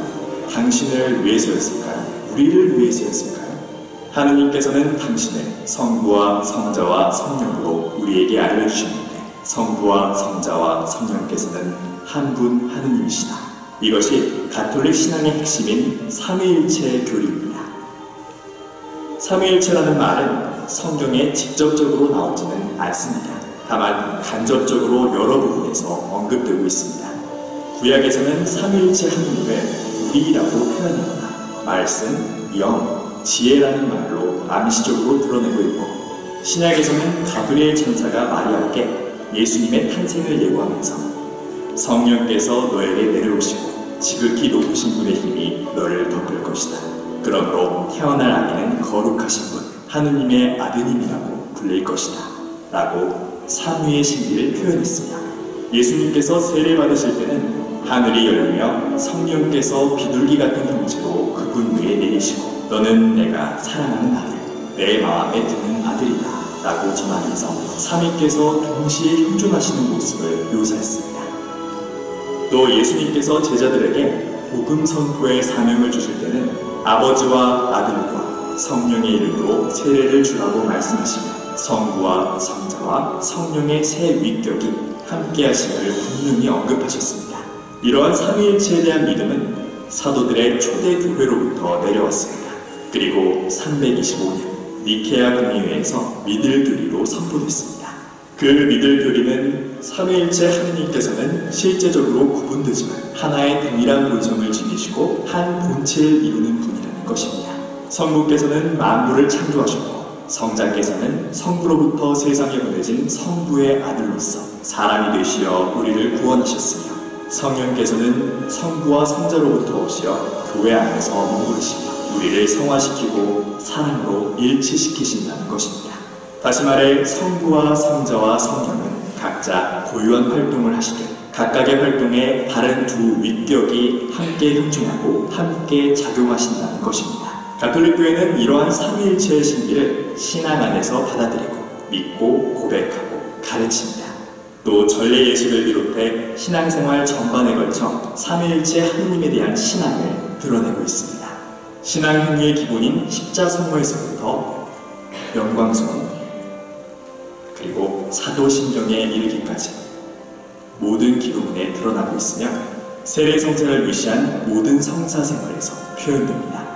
당신을 위해서였을까요? 우리를 위해서였을까요? 하느님께서는 당신을 성부와 성자와 성령으로 우리에게 알려주셨는데 성부와 성자와 성령께서는 한 분 하느님이시다. 이것이 가톨릭 신앙의 핵심인 삼위일체 교리입니다. 삼위일체라는 말은 성경에 직접적으로 나오지는 않습니다. 다만 간접적으로 여러 부분에서 언급되고 있습니다. 구약에서는 삼위일체 하느님을 우리라고 표현하거나 말씀, 영, 지혜라는 말로 암시적으로 드러내고 있고 신약에서는 가브리엘 천사가 마리아에게 예수님의 탄생을 예고하면서 성령께서 너에게 내려오시고 지극히 높으신 분의 힘이 너를 덮을 것이다. 그러므로 태어날 아기는 거룩하신 분, 하느님의 아드님이라고 불릴 것이다. 라고 삼위의 신비를 표현했으며, 예수님께서 세례 받으실 때는 하늘이 열리며 성령께서 비둘기 같은 형체로 그분 위에 내리시고, 너는 내가 사랑하는 아들, 내 마음에 드는 아들이다 라고 전하면서 삼위께서 동시에 현존하시는 모습을 묘사했습니다. 또 예수님께서 제자들에게 복음 선포의 사명을 주실 때는 아버지와 아들과 성령의 이름으로 세례를 주라고 말씀하시며, 성부와 성자와 성령의 세 위격이 함께 하심을 분명히 언급하셨습니다. 이러한 삼위일체에 대한 믿음은 사도들의 초대 교회로부터 내려왔습니다. 그리고 325년 니케아 공의회에서 믿을 교리로 선포됐습니다. 그 믿을 교리는 삼위일체 하느님께서는 실제적으로 구분되지만 하나의 동일한 본성을 지니시고 한 본체를 이루는 분이라는 것입니다. 성부께서는 만물을 창조하셨고, 성자께서는 성부로부터 세상에 보내진 성부의 아들로서 사람이 되시어 우리를 구원하셨으며, 성령께서는 성부와 성자로부터 오시어 교회 안에서 머무르시며 우리를 성화시키고 사랑으로 일치시키신다는 것입니다. 다시 말해 성부와 성자와 성령은 각자 고유한 활동을 하시되 각각의 활동에 다른 두 위격이 함께 현존하고 함께 작용하신다는 것입니다. 가톨릭 교회는 이러한 삼위일체의 신비를 신앙 안에서 받아들이고 믿고 고백하고 가르칩니다. 또 전례 예식을 비롯해 신앙생활 전반에 걸쳐 삼위일체 하느님에 대한 신앙을 드러내고 있습니다. 신앙 행위의 기본인 십자성모에서부터 영광송 그리고 사도신경에 이르기까지 모든 기도문에 드러나고 있으며 세례 성찬을 위시한 모든 성사생활에서 표현됩니다.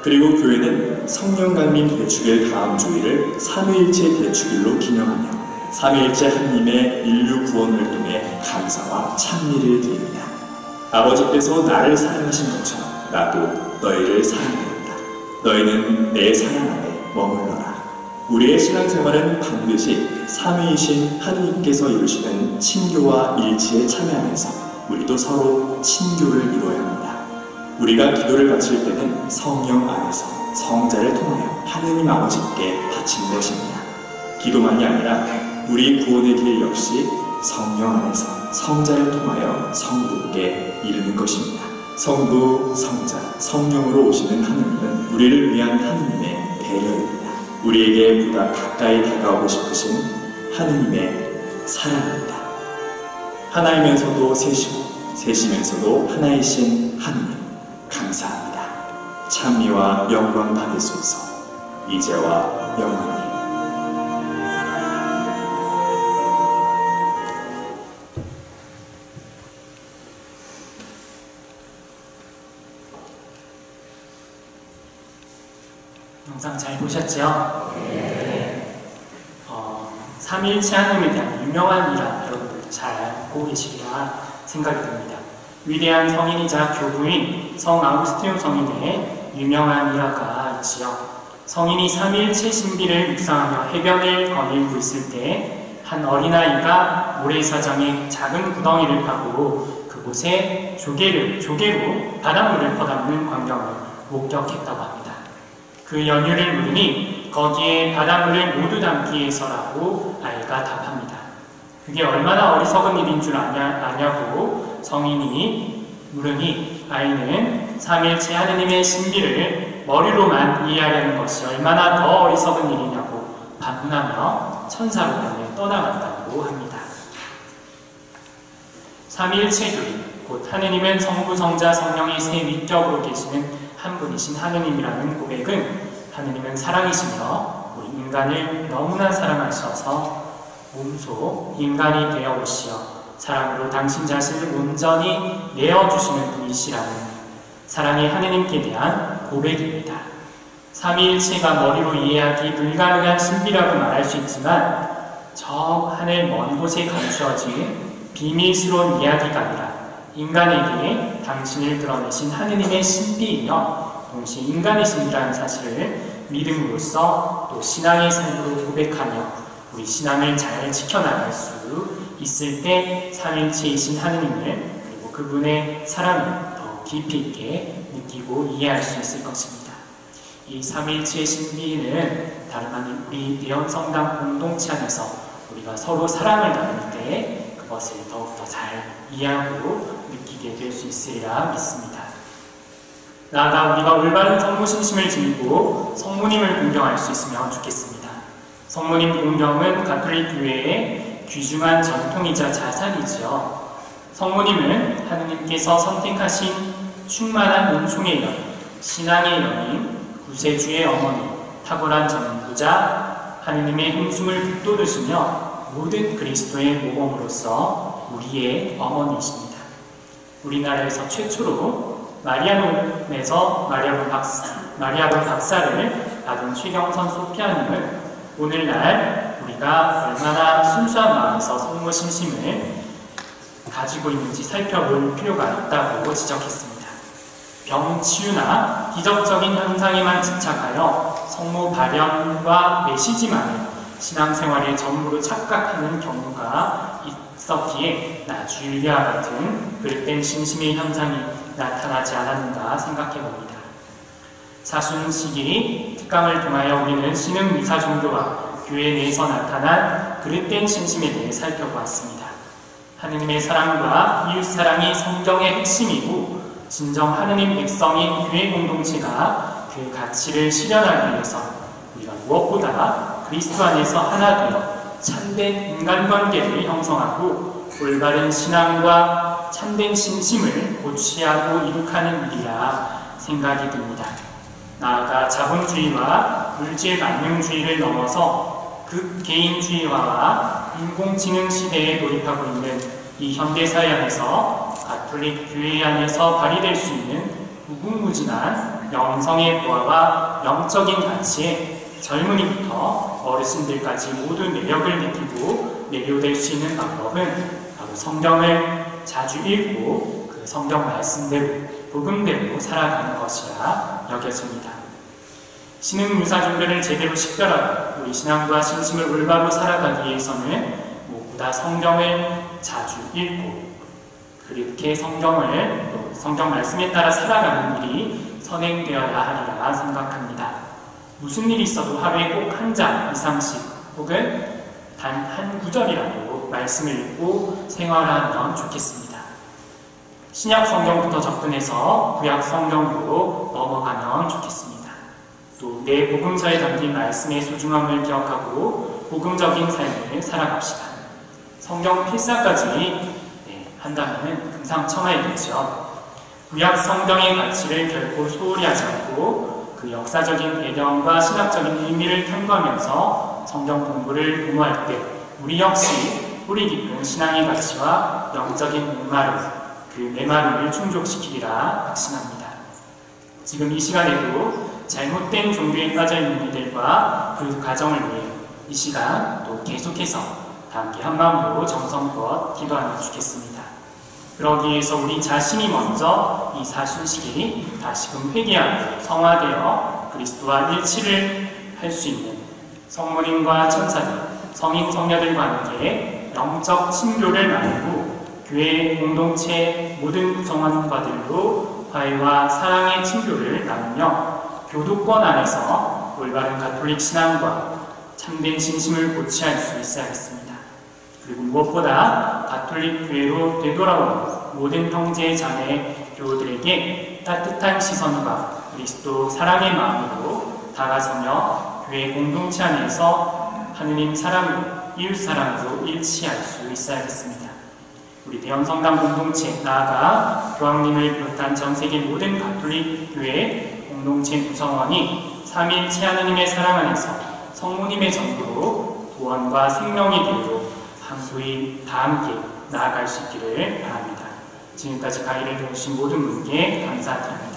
그리고 교회는 성령 강림 대축일 다음 주일을 삼위일체 대축일로 기념하며 삼위일체 하느님의 인류 구원 활동에 감사와 찬미를 드립니다. 아버지께서 나를 사랑하신 것처럼 나도 너희를 사랑하였다. 너희는 내 사랑 안에 머물러라. 우리의 신앙생활은 반드시 삼위이신 하느님께서 이루시는 친교와 일치에 참여하면서 우리도 서로 친교를 이루어야 합니다. 우리가 기도를 바칠 때는 성령 안에서 성자를 통하여 하느님 아버지께 바치는 것입니다. 기도만이 아니라 우리 구원의 길 역시 성령 안에서 성자를 통하여 성부께 이르는 것입니다. 성부, 성자, 성령으로 오시는 하느님은 우리를 위한 하느님의 배려입니다. 우리에게 보다 가까이 다가오고 싶으신 하느님의 사랑입니다. 하나이면서도 셋이고 셋이면서도 하나이신 하느님 감사합니다. 찬미와 영광 받으소서. 이제와 영원히. 영상 잘 보셨죠? 네. 삼위일체 하느님에 대한 유명한 일화 여러분들도 잘 알고 계시리라 생각이 듭니다. 위대한 성인이자 교부인 성 아우구스티누 성인의 유명한 일화가 있지요. 성인이 삼위일체 신비를 묵상하며 해변을 거닐고 있을 때 한 어린아이가 모래사장에 작은 구덩이를 파고 그곳에 조개로 바닷물을 퍼담는 광경을 목격했다고 합니다. 그 연유를 물으니 거기에 바닷물을 모두 담기 위해서라고 아이가 답합니다. 그게 얼마나 어리석은 일인 줄 아냐고 성인이 물으니 아이는 삼위일체 하느님의 신비를 머리로만 이해하려는 것이 얼마나 더 어리석은 일이냐고 반문하며 천사로 변해 떠나갔다고 합니다. 삼위일체 교리, 곧 하느님은 성부, 성자, 성령의 세 위격으로 계시는 한 분이신 하느님이라는 고백은 하느님은 사랑이시며 우리 인간을 너무나 사랑하셔서 몸소 인간이 되어 오시어 사랑으로 당신 자신을 온전히 내어주시는 분이시라는 사랑의 하느님께 대한 고백입니다. 삼위일체가 머리로 이해하기 불가능한 신비라고 말할 수 있지만 저 하늘 먼 곳에 감추어진 비밀스러운 이야기가 아니라 인간에게 당신을 드러내신 하느님의 신비이며 동시에 인간의 신비라는 사실을 믿음으로써 또 신앙의 삶으로 고백하며 우리 신앙을 잘 지켜나갈 수 있을 때 삼위일체이신 하느님을 그리고 그분의 사랑을 더 깊이 있게 느끼고 이해할 수 있을 것입니다. 이 삼위일체의 신비는 다름 아닌 우리 대형성당 공동체 안에서 우리가 서로 사랑을 나눌 때 그것을 더욱더 잘 이해하고 느끼게 될 수 있으리라 믿습니다. 나아가 우리가 올바른 성모 신심을 지니고 성모님을 공경할 수 있으면 좋겠습니다. 성모님 공경은 가톨릭 교회의 귀중한 전통이자 자산이지요. 성모님은 하느님께서 선택하신 충만한 은총의 여인, 신앙의 여인, 구세주의 어머니, 탁월한 전부자, 하느님의 힘숨을 북돋으시며 모든 그리스도의 모범으로서 우리의 어머니이십니다. 우리나라에서 최초로 마리아론에서 마리아론 박사를 받은 최경선 소피아님은 오늘날 우리가 얼마나 순수한 마음에서 성모 신심을 가지고 있는지 살펴볼 필요가 있다고 지적했습니다. 병 치유나 기적적인 현상에만 집착하여 성모 발현과 메시지만을 신앙생활의 전부로 착각하는 경우가 있었기에 나주율리아 같은 그릇된 신심의 현상이 나타나지 않았는가 생각해봅니다. 사순시기 특강을 통하여 우리는 신흥 미사 종교와 교회 내에서 나타난 그릇된 신심에 대해 살펴보았습니다. 하느님의 사랑과 이웃사랑이 성경의 핵심이고 진정 하느님 백성인 교회 공동체가 그 가치를 실현하기 위해서 우리가 무엇보다 그리스도 안에서 하나 되어 참된 인간관계를 형성하고 올바른 신앙과 참된 신심을 고취하고 이룩하는 일이라 생각이 듭니다. 나아가 자본주의와 물질 만능주의를 넘어서 극개인주의화와 인공지능 시대에 돌입하고 있는 이 현대사회 안에서 가톨릭 교회 안에서 발휘될 수 있는 무궁무진한 영성의 부하와 영적인 가치에 젊은이부터 어르신들까지 모두 매력을 느끼고 매료될 수 있는 방법은 바로 성경을 자주 읽고 그 성경 말씀대로 복음대로 살아가는 것이라 여겨집니다. 신흥 유사 종교를 제대로 식별하고 우리 신앙과 신심을 올바로 살아가기 위해서는 무엇보다 성경을 자주 읽고 그렇게 성경 말씀에 따라 살아가는 일이 선행되어야 하리라 생각합니다. 무슨 일이 있어도 하루에 꼭 한 장 이상씩 혹은 단 한 구절이라도 말씀을 읽고 생활하면 좋겠습니다. 신약 성경부터 접근해서 구약 성경으로 넘어가면 좋겠습니다. 또 내 복음서에 담긴 말씀의 소중함을 기억하고 복음적인 삶을 살아갑시다. 성경 필사까지 한다면 금상첨화이겠죠. 구약 성경의 가치를 결코 소홀히 하지 않고 그 역사적인 배경과 신학적인 의미를 탐구하면서 성경 공부를 공부할 때 우리 역시 뿌리 깊은 신앙의 가치와 영적인 목마름, 그 메마름을 충족시키리라 확신합니다. 지금 이 시간에도 잘못된 종교에 빠져있는 이들과 그 가정을 위해 이 시간 또 계속해서 다 함께 한마음으로 정성껏 기도하면 좋겠습니다. 그러기 위해서 우리 자신이 먼저 이 사순시기 다시금 회개하고 성화되어 그리스도와 일치를 할 수 있는 성모님과 천사들, 성인 성녀들과 함께 영적 친교를 나누고 교회 공동체 모든 구성원과들로 화해와 사랑의 친교를 나누며 교도권 안에서 올바른 가톨릭 신앙과 참된 신심을 고취할 수 있어야겠습니다. 그리고 무엇보다 가톨릭 교회로 되돌아온 모든 형제 자매 교우들에게 따뜻한 시선과 그리스도 사랑의 마음으로 다가서며 교회 공동체 안에서 하느님 사랑으로 이웃 사랑으로 일치할 수 있어야겠습니다. 우리 대형성당 공동체 나아가 교황님을 비롯한 전세계 모든 가톨릭 교회 공동체 구성원이 삼위일체 하느님의 사랑 안에서 성모님의 전부로 구원과 생명이 되도록 한구히 다 함께 나아갈 수 있기를 바랍니다. 지금까지 강의를 들어주신 모든 분께 감사드립니다.